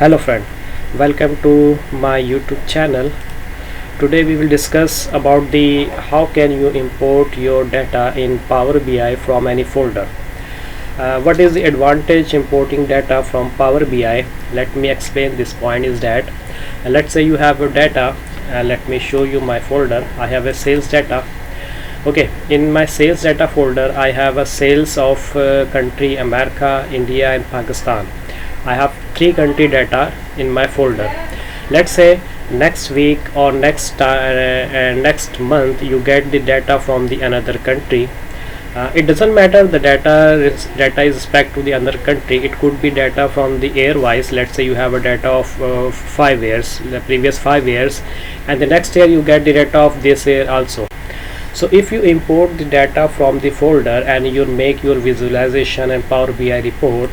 Hello friend, welcome to my YouTube channel. Today we will discuss about the how can you import your data in Power BI from any folder. What is the advantage importing data from Power BI? Let me explain this point is that let's say you have a data. Let me show you my folder. I have a sales data. Okay, in my sales data folder I have a sales of country America, India and Pakistan. I have three country data in my folder. Let's say next week or next month you get the data from the another country. It doesn't matter the data is respect to the other country. It could be data from the year wise. Let's say you have a data of 5 years, the previous 5 years, and the next year you get the data of this year also. So if you import the data from the folder and you make your visualization and Power BI report,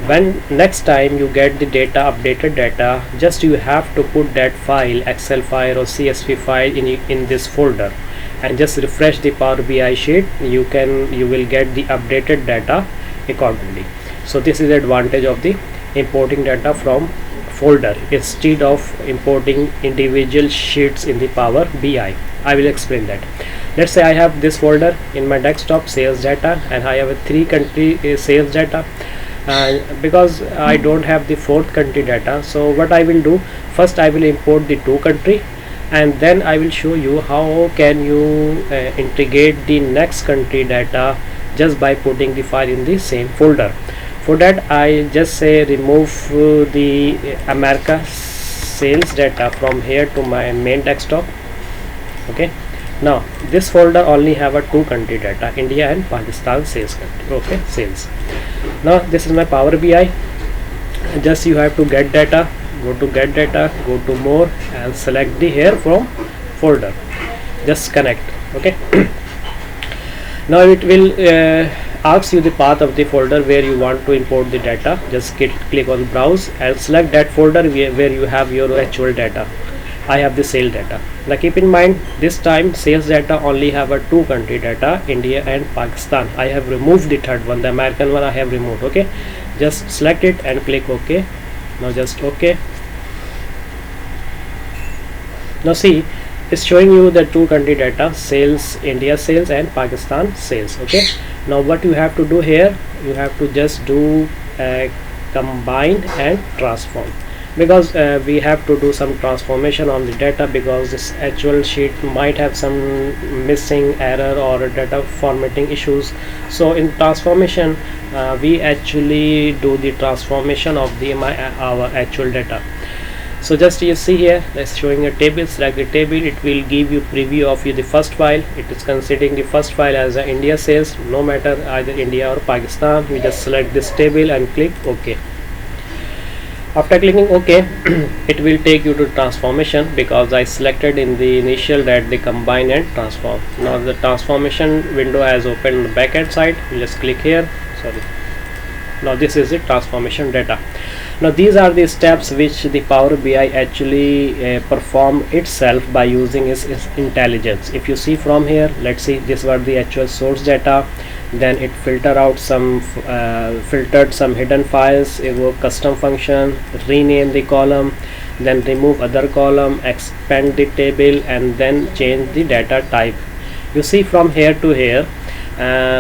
when next time you get the data, updated data, just you have to put that file, Excel file or CSV file in this folder and just refresh the Power BI sheet. You will get the updated data accordingly. So this is the advantage of the importing data from folder instead of importing individual sheets in the Power BI. I will explain that. Let's say I have this folder in my desktop, sales data, and I have a 3 country sales data. Because I don't have the 4th country data, so what I will do, first I will import the 2 country and then I will show you how can you integrate the next country data just by putting the file in the same folder. For that I just say remove the America sales data from here to my main desktop. Okay, now this folder only have a 2 country data, India and Pakistan sales country. Okay, sales. Now this is my Power BI. Just you have to get data, go to get data, go to more and select the here from folder, just connect. Okay. Now it will ask you the path of the folder where you want to import the data. Just click on browse and select that folder where you have your actual data. I have the sales data. Now keep in mind this time sales data only have a 2 country data, India and Pakistan. I have removed the third one, the American one I have removed. Okay, just select it and click OK. Now just OK. Now see, it's showing you the 2 country data, sales, India sales and Pakistan sales. Okay, now what you have to do here, you have to just do combine and transform, because we have to do some transformation on the data, because this actual sheet might have some missing error or data formatting issues. So in transformation we actually do the transformation of our actual data. So just you see here, it's showing a table. Select the table, it will give you preview of the first file. It is considering the first file as a India sales, no matter either India or Pakistan. We just select this table and click OK. After clicking OK, it will take you to transformation, because I selected in the initial that they combine and transform. Now the transformation window has opened on the back end side. You just click here. Sorry. Now this is the transformation data. Now these are the steps which the Power BI actually perform itself by using its intelligence. If you see from here, let's see, this was the actual source data. Then it filtered some hidden files, evoke custom function, rename the column, then remove other column, expand the table, and then change the data type. You see from here to here,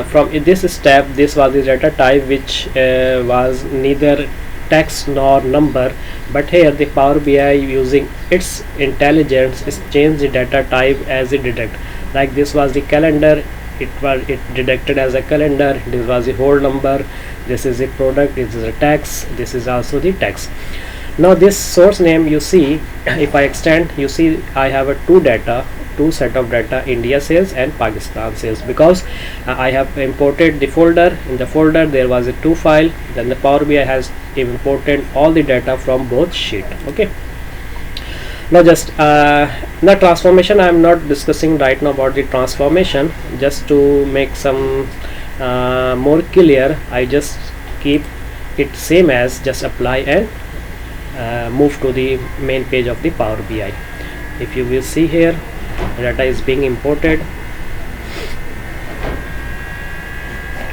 from this step, this was the data type which was neither text nor number, but here the Power BI using its intelligence is change the data type as it detect. Like this was the calendar, it detected as a calendar. This was the whole number, this is the product, this is the tax, this is also the tax. Now this source name, you see, if I extend, you see I have a 2 set of data, India sales and Pakistan sales, because I have imported the folder. In the folder there was a 2 file, then the Power BI has imported all the data from both sheet. Okay, now just the transformation I am not discussing right now about the transformation. Just to make some more clear, I just keep it same as just apply and move to the main page of the Power BI. If you will see here, data is being imported.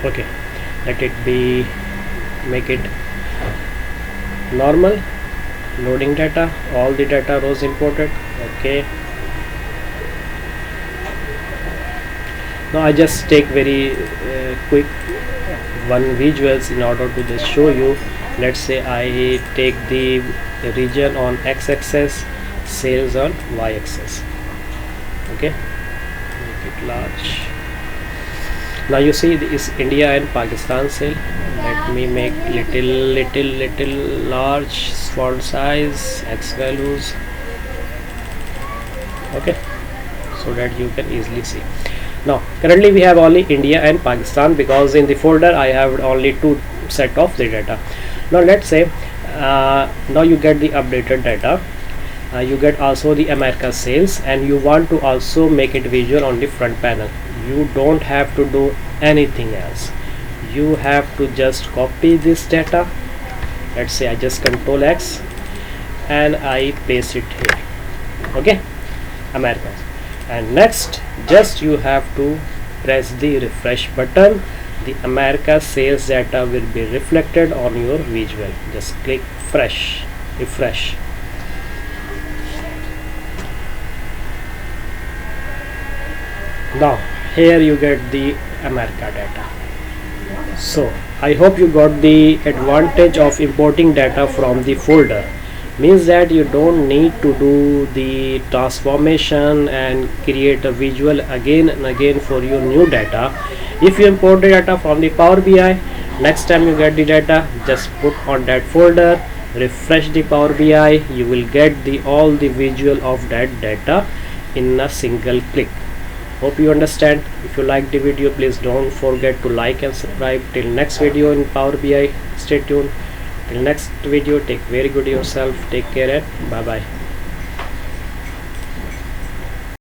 Okay, let it be, make it normal. loading data, all the data was imported. Okay, now I just take very quick one visuals in order to just show you. Let's say I take the region on x-axis, sales on y-axis. Okay, make it large. Now you see this India and Pakistan sale. Let me make little large font size, x values. Okay, so that you can easily see. Now currently we have only India and Pakistan, because in the folder I have only two set of the data. Now let's say now you get the updated data, you get also the America sales, and you want to also make it visual on the front panel. You don't have to do anything else. You have to just copy this data. Let's say I just Control X and I paste it here. Okay, America. And next, just you have to press the refresh button. The America sales data will be reflected on your visual. Just click refresh. Now here you get the America data. So I hope you got the advantage of importing data from the folder. Means that you don't need to do the transformation and create a visual again and again for your new data. If you import the data from the Power BI, next time you get the data, just put on that folder, refresh the Power BI, you will get all the visual of that data in a single click. Hope you understand. If you like the video, please don't forget to like and subscribe. Till next video in Power BI, stay tuned. Till next video, take very good yourself. Take care and bye bye.